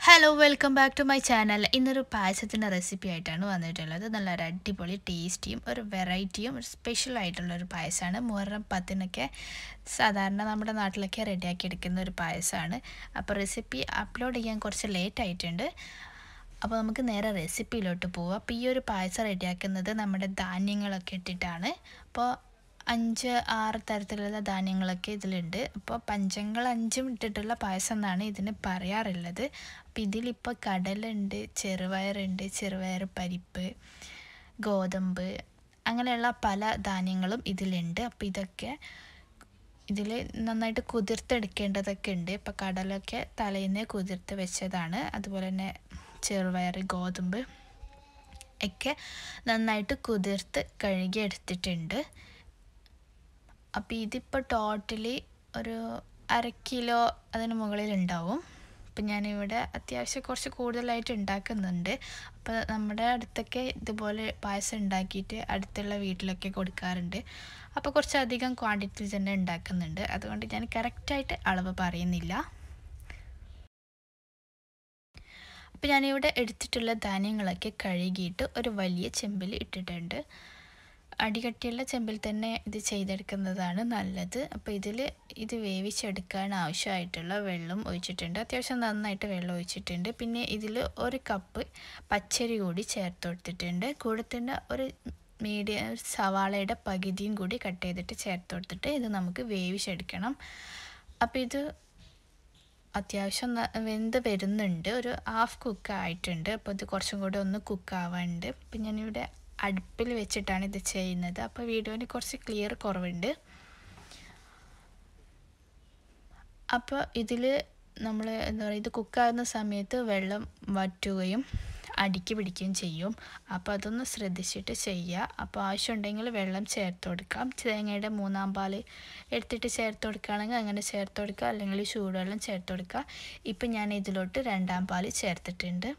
Hello, welcome back to my channel. ഇന്നൊരു പായസത്തിൻ്റെ recipe ആയിട്ടാണ് വന്നിട്ടുള്ളത്. നല്ലൊരു അടിപൊളി ടേസ്റ്റിയും ഒരു വെറൈറ്റിയും ഒരു സ്പെഷ്യൽ ആയിട്ടുള്ളൊരു പായസമാണ്. മുഹറം 10-നൊക്കെ സാധാരണ നമ്മുടെ നാട്ടിലൊക്കെ റെഡിയാക്കി എടുക്കുന്ന ഒരു പായസമാണ്. അപ്പോൾ റെസിപ്പി അപ്ലോഡ് ചെയ്യാൻ കുറച്ച് ലേറ്റ് ആയിട്ടുണ്ട്. അപ്പോൾ നമുക്ക് നേരെ റെസിപ്പിയിലോട്ട് പോവാം. അപ്പോൾ ഈ ഒരു പായസം റെഡിയാക്കുന്നത് നമ്മുടെ ധാന്യങ്ങളൊക്കെ ഇട്ടിട്ടാണ്. അപ്പോൾ 5-6 തരത്തിലുള്ള ധാന്യങ്ങളൊക്കെ ഇതിലുണ്ട്. അപ്പോൾ പഞ്ചങ്ങൾ 5 ഇട്ടിട്ടുള്ള പായസം എന്നാണ് ഇതിന് പറയാറുള്ളത്. അപ്പോൾ ഇതിലിപ്പോൾ കടലുണ്ട്, ചെറുപയറുണ്ട്, ചെറുപയർ പരിപ്പ്, ഗോതമ്പ്, അങ്ങനെയുള്ള പല ധാന്യങ്ങളും ഇതിലുണ്ട്. അപ്പോൾ ഇതൊക്കെ ഇതിൽ നന്നായിട്ട് കുതിർത്തെടുക്കേണ്ടതൊക്കെ ഉണ്ട്. ഇപ്പോൾ കടലൊക്കെ തലേന്ന് കുതിർത്ത് വെച്ചതാണ്. അതുപോലെ തന്നെ ചെറുപയർ, ഗോതമ്പ് ഒക്കെ നന്നായിട്ട് കുതിർത്ത് കഴുകി എടുത്തിട്ടുണ്ട്. അപ്പോൾ ഇതിപ്പോൾ ടോട്ടലി ഒരു 1/2 കിലോ അതിന് മുകളിലുണ്ടാവും. അപ്പം ഞാനിവിടെ അത്യാവശ്യം കുറച്ച് കൂടുതലായിട്ട് ഉണ്ടാക്കുന്നുണ്ട്. അപ്പോൾ നമ്മുടെ അടുത്തൊക്കെ ഇതുപോലെ പായസം ഉണ്ടാക്കിയിട്ട് അടുത്തുള്ള വീട്ടിലൊക്കെ കൊടുക്കാറുണ്ട്. അപ്പോൾ കുറച്ചധികം ക്വാണ്ടിറ്റി തന്നെ ഉണ്ടാക്കുന്നുണ്ട്. അതുകൊണ്ട് ഞാൻ കറക്റ്റായിട്ട് അളവ് പറയുന്നില്ല. അപ്പോൾ ഞാനിവിടെ എടുത്തിട്ടുള്ള ധാന്യങ്ങളൊക്കെ കഴുകിയിട്ട് ഒരു വലിയ ചെമ്പിൽ ഇട്ടിട്ടുണ്ട്. അടികട്ടിയുള്ള ചെമ്പിൽ തന്നെ ഇത് ചെയ്തെടുക്കുന്നതാണ് നല്ലത്. അപ്പോൾ ഇത് വേവിച്ചെടുക്കാൻ ആവശ്യമായിട്ടുള്ള വെള്ളം ഒഴിച്ചിട്ടുണ്ട്. അത്യാവശ്യം നന്നായിട്ട് വെള്ളം ഒഴിച്ചിട്ടുണ്ട്. പിന്നെ ഇതിൽ 1 കപ്പ് പച്ചരി കൂടി ചേർത്ത് കൊടുത്തിട്ടുണ്ട്. കൂടെ തന്നെ ഒരു മീഡിയം സവാളയുടെ പകുതിയും കൂടി കട്ട് ചെയ്തിട്ട് ചേർത്ത് കൊടുത്തിട്ട് ഇത് നമുക്ക് വേവിച്ചെടുക്കണം. അപ്പോൾ ഇത് അത്യാവശ്യം വെന്ത് വരുന്നുണ്ട്. ഒരു ഹാഫ് കുക്ക് ആയിട്ടുണ്ട്. അപ്പോൾ ഇത് കുറച്ചും കൂടി ഒന്ന് കുക്കാവാനുണ്ട്. അപ്പം ഞാനിവിടെ അടുപ്പിൽ വെച്ചിട്ടാണ് ഇത് ചെയ്യുന്നത്. അപ്പോൾ വീഡിയോന് കുറച്ച് ക്ലിയർ കുറവുണ്ട്. അപ്പോൾ ഇതിൽ നമ്മൾ എന്താ പറയുക, ഇത് കുക്കാകുന്ന സമയത്ത് വെള്ളം വറ്റുകയും അടിക്ക് പിടിക്കുകയും ചെയ്യും. അപ്പോൾ അതൊന്ന് ശ്രദ്ധിച്ചിട്ട് ചെയ്യുക. അപ്പോൾ ആവശ്യമുണ്ടെങ്കിൽ വെള്ളം ചേർത്ത് കൊടുക്കാം. തേങ്ങയുടെ 3-ാം പാൽ എടുത്തിട്ട് ചേർത്ത് കൊടുക്കുകയാണെങ്കിൽ അങ്ങനെ ചേർത്ത് കൊടുക്കുക, അല്ലെങ്കിൽ ചൂടുവെള്ളം ചേർത്ത് കൊടുക്കുക. ഇപ്പം ഞാൻ ഇതിലോട്ട് 2-ാം പാൽ ചേർത്തിട്ടുണ്ട്.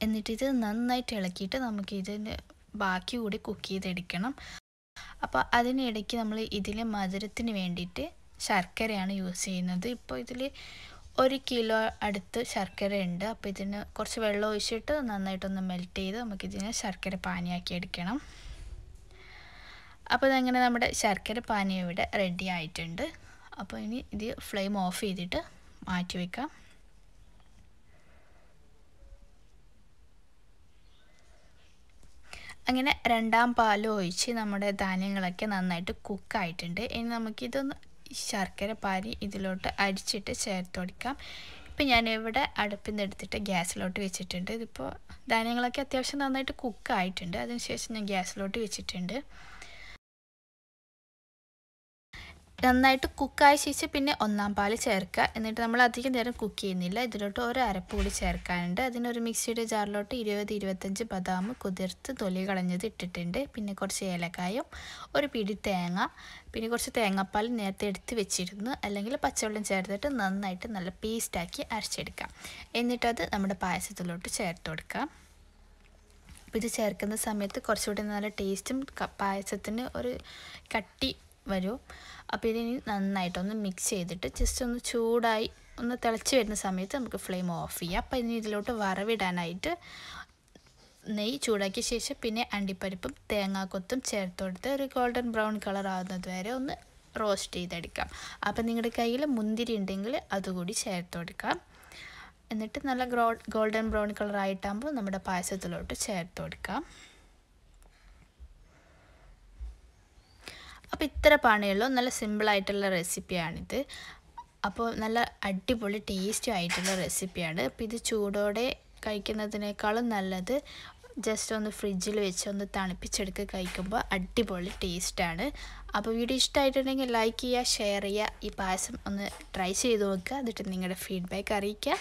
എന്നിട്ടിത് നന്നായിട്ട് ഇളക്കിയിട്ട് നമുക്കിതിന് ബാക്കി കൂടി കുക്ക് ചെയ്തെടുക്കണം. അപ്പോൾ അതിനിടയ്ക്ക് നമ്മൾ ഇതിൽ മധുരത്തിന് വേണ്ടിയിട്ട് ശർക്കരയാണ് യൂസ് ചെയ്യുന്നത്. ഇപ്പോൾ ഇതിൽ 1 കിലോ അടുത്ത് ശർക്കര ഉണ്ട്. അപ്പോൾ ഇതിന് കുറച്ച് വെള്ളം ഒഴിച്ചിട്ട് നന്നായിട്ടൊന്ന് മെൽറ്റ് ചെയ്ത് നമുക്കിതിനെ ശർക്കര പാനിയാക്കി എടുക്കണം. അപ്പോൾ അതങ്ങനെ നമ്മുടെ ശർക്കര പാനി ഇവിടെ റെഡി ആയിട്ടുണ്ട്. അപ്പോൾ ഇനി ഇത് ഫ്ലെയിം ഓഫ് ചെയ്തിട്ട് മാറ്റി വയ്ക്കാം. അങ്ങനെ 2-ാം പാൽ ഒഴിച്ച് നമ്മുടെ ധാന്യങ്ങളൊക്കെ നന്നായിട്ട് കുക്കായിട്ടുണ്ട്. ഇനി നമുക്കിതൊന്ന് ശർക്കര പാനി ഇതിലോട്ട് അരിച്ചിട്ട് ചേർത്ത് കൊടുക്കാം. ഇപ്പം ഞാനിവിടെ അടുപ്പിൽ നിന്ന് എടുത്തിട്ട് ഗ്യാസിലോട്ട് വെച്ചിട്ടുണ്ട്. ഇതിപ്പോൾ ധാന്യങ്ങളൊക്കെ അത്യാവശ്യം നന്നായിട്ട് കുക്കായിട്ടുണ്ട്. അതിനുശേഷം ഞാൻ ഗ്യാസിലോട്ട് വെച്ചിട്ടുണ്ട്. നന്നായിട്ട് കുക്കായ ശേഷം പിന്നെ 1-ാം പാൽ ചേർക്കുക. എന്നിട്ട് നമ്മൾ അധികം നേരം കുക്ക് ചെയ്യുന്നില്ല. ഇതിലോട്ട് 1 അരപ്പ് കൂടി ചേർക്കാനുണ്ട്. അതിനൊരു മിക്സിയുടെ ജാറിലോട്ട് 20-25 ബദാം കുതിർത്ത് തൊലി കളഞ്ഞത് ഇട്ടിട്ടുണ്ട്. പിന്നെ കുറച്ച് ഏലക്കായും 1 പിടി തേങ്ങ, പിന്നെ കുറച്ച് തേങ്ങാപ്പാൽ നേരത്തെ എടുത്ത് വെച്ചിരുന്നു, അല്ലെങ്കിൽ പച്ചവെള്ളം ചേർത്തിട്ട് നന്നായിട്ട് നല്ല പേസ്റ്റാക്കി അരച്ചെടുക്കാം. എന്നിട്ടത് നമ്മുടെ പായസത്തിലോട്ട് ചേർത്ത് കൊടുക്കാം. അപ്പോൾ ഇത് ചേർക്കുന്ന സമയത്ത് കുറച്ചുകൂടി നല്ല ടേസ്റ്റും പായസത്തിന് ഒരു കട്ടി വരും. അപ്പോൾ ഇതിനി നന്നായിട്ടൊന്ന് മിക്സ് ചെയ്തിട്ട് ജസ്റ്റ് ഒന്ന് ചൂടായി ഒന്ന് തിളച്ച് വരുന്ന സമയത്ത് നമുക്ക് ഫ്ലെയിം ഓഫ് ചെയ്യാം. അപ്പോൾ ഇനി ഇതിലോട്ട് വറവിടാനായിട്ട് നെയ്യ് ചൂടാക്കിയ ശേഷം പിന്നെ അണ്ടിപ്പരിപ്പും തേങ്ങാക്കൊത്തും ചേർത്ത് കൊടുത്ത് ഒരു ഗോൾഡൻ ബ്രൗൺ കളർ ആകുന്നത് വരെ ഒന്ന് റോസ്റ്റ് ചെയ്തെടുക്കാം. അപ്പോൾ നിങ്ങളുടെ കയ്യിൽ മുന്തിരി ഉണ്ടെങ്കിൽ അതുകൂടി ചേർത്ത് കൊടുക്കാം. എന്നിട്ട് നല്ല ഗോൾഡൻ ബ്രൗൺ കളർ ആയിട്ടാകുമ്പോൾ നമ്മുടെ പായസത്തിലോട്ട് ചേർത്ത് കൊടുക്കാം. അപ്പോൾ ഇത്ര പണിയുള്ളൂ. നല്ല സിമ്പിളായിട്ടുള്ള റെസിപ്പിയാണിത്. അപ്പോൾ നല്ല അടിപൊളി ടേസ്റ്റി ആയിട്ടുള്ള റെസിപ്പിയാണ്. അപ്പോൾ ഇത് ചൂടോടെ കഴിക്കുന്നതിനേക്കാളും നല്ലത് ജസ്റ്റ് ഒന്ന് ഫ്രിഡ്ജിൽ വെച്ച് ഒന്ന് തണുപ്പിച്ചെടുത്ത് കഴിക്കുമ്പോൾ അടിപൊളി ടേസ്റ്റാണ്. അപ്പോൾ വീഡിയോ ഇഷ്ടമായിട്ടുണ്ടെങ്കിൽ ലൈക്ക് ചെയ്യുക, ഷെയർ ചെയ്യുക. ഈ പായസം ഒന്ന് ട്രൈ ചെയ്ത് നോക്കുക. എന്നിട്ട് നിങ്ങളുടെ ഫീഡ്ബാക്ക് അറിയിക്കുക.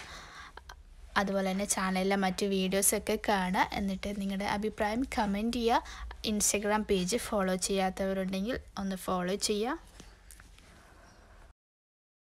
അതുപോലെ തന്നെ ചാനലിലെ മറ്റ് വീഡിയോസൊക്കെ കാണുക. എന്നിട്ട് നിങ്ങളുടെ അഭിപ്രായം കമൻറ്റ് ചെയ്യുക. ഇൻസ്റ്റഗ്രാം പേജ് ഫോളോ ചെയ്യാത്തവരുണ്ടെങ്കിൽ ഒന്ന് ഫോളോ ചെയ്യുക.